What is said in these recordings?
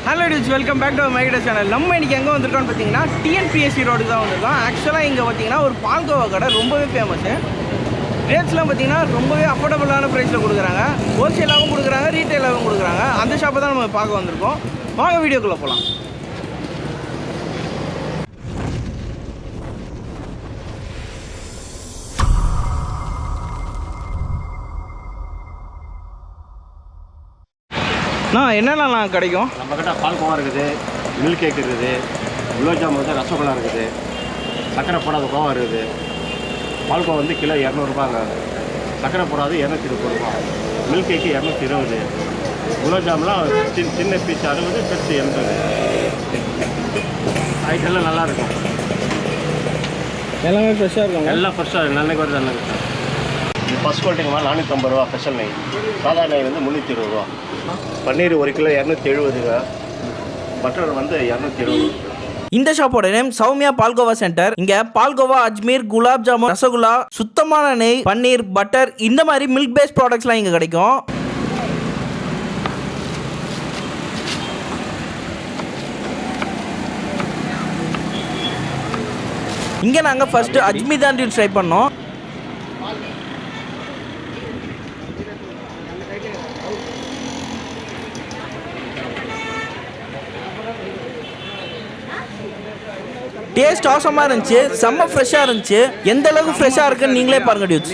Hello dudes, welcome back to மைகிட்ட channel. நம்ம இன்றைக்கி எங்கே வந்திருக்கோம்னு பார்த்தீங்கன்னா டிஎன்பிஎஸ்சி ரோடுக்கு தான் வந்திருக்கோம். ஆக்சுவலாக இங்கே பார்த்தீங்கன்னா ஒரு பால்கோவா கடை ரொம்பவே ஃபேமஸ்ஸு. ரேட்ஸ்லாம் பார்த்தீங்கன்னா ரொம்பவே அஃபோர்டபுளான ப்ரைஸில் கொடுக்குறாங்க. ஹோல்சேலாகவும் கொடுக்குறாங்க, ரீட்டெயிலாகவும் கொடுக்குறாங்க. அந்த ஷாப்பை தான் நம்ம பார்க்க வந்திருக்கோம். வாங்க வீடியோக்குள்ளே போகலாம். என்னென்னலாம் கிடைக்கும் நம்மக்கிட்ட பால்கோவா இருக்குது, மில்க் கேக் இருக்குது, குலோப்ஜாம் வந்து ரசகுல்லா இருக்குது, சர்க்கரை போடாத கோவா இருக்குது. பால்கோவா வந்து கிலோ 200ரூபாங்க, சர்க்கரை போடாது 220 ரூபா, மில்க் கேக்கு 220, குலோப்ஜாம்லாம் சின்ன பீஸ் 60, பெருசு 80. ஐட்டெல்லாம் நல்லாயிருக்கும், எல்லாமே ஃப்ரெஷ்ஷாக இருக்கும். எல்லாம் ஃப்ரெஷ்ஷாக நல்லைக்கு வருது. நல்லது சார். இது ஃபஸ்ட் குவாலிட்டிங்க மேலே 450 ரூபா ஸ்பெஷல் நெய். சாதாரண நெய் வந்து 320 ரூபா. பன்னீர் 1 கிலோ 270, பட்டர் வந்து 270. இந்த ஷாப்போட நேம் சௌமியா பால்கோவா சென்டர். இங்க பால்கோவா, அஜ்மீர், குலாப் ஜாமுன், ரசகுல்லா, சுத்தமான நெய், பன்னீர், பட்டர் இந்த மாதிரி மில்க் பேஸ்ட் ப்ராடக்ட்ஸ்லாம் இங்க கிடைக்கும். இங்க நாங்க ஃபர்ஸ்ட் அஜ்மீர் தான் ட்ரை பண்ணோம். டேஸ்ட் ஆசமாக இருந்துச்சு, செம்ம ஃப்ரெஷ்ஷாக இருந்துச்சு. எந்த அளவுக்கு ஃப்ரெஷ்ஷாக இருக்குன்னு நீங்களே பாருங்க டியூஸ்.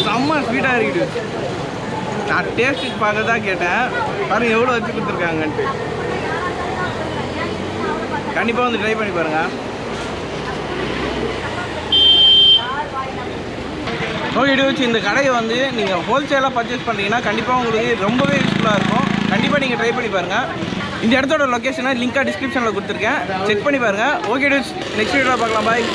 செம்ம ஸ்வீட்டாக இருக்குது. நான் டேஸ்ட்டுக்கு பார்க்க தான் கேட்டேன். பாருங்கள் எவ்வளோ வச்சு கொடுத்துருக்காங்கன்ட்டு. கண்டிப்பாக வந்து ட்ரை பண்ணி பாருங்கள். ஓகே டியூஸ், இந்த கடையை வந்து நீங்கள் ஹோல்சேலாக பர்ச்சேஸ் பண்ணுறீங்கன்னா கண்டிப்பாக உங்களுக்கு ரொம்பவே யூஸ்ஃபுல்லாக இருக்கும். கண்டிப்பாக நீங்கள் ட்ரை பண்ணி பாருங்கள். இந்த இடத்தோட லொக்கேஷனை லிங்காக டிஸ்கிரிப்ஷனில் கொடுத்துருக்கேன், செக் பண்ணி பாருங்கள். ஓகே டியூஸ், நெக்ஸ்ட் வீடியோவில் பார்க்கலாம். பாய்.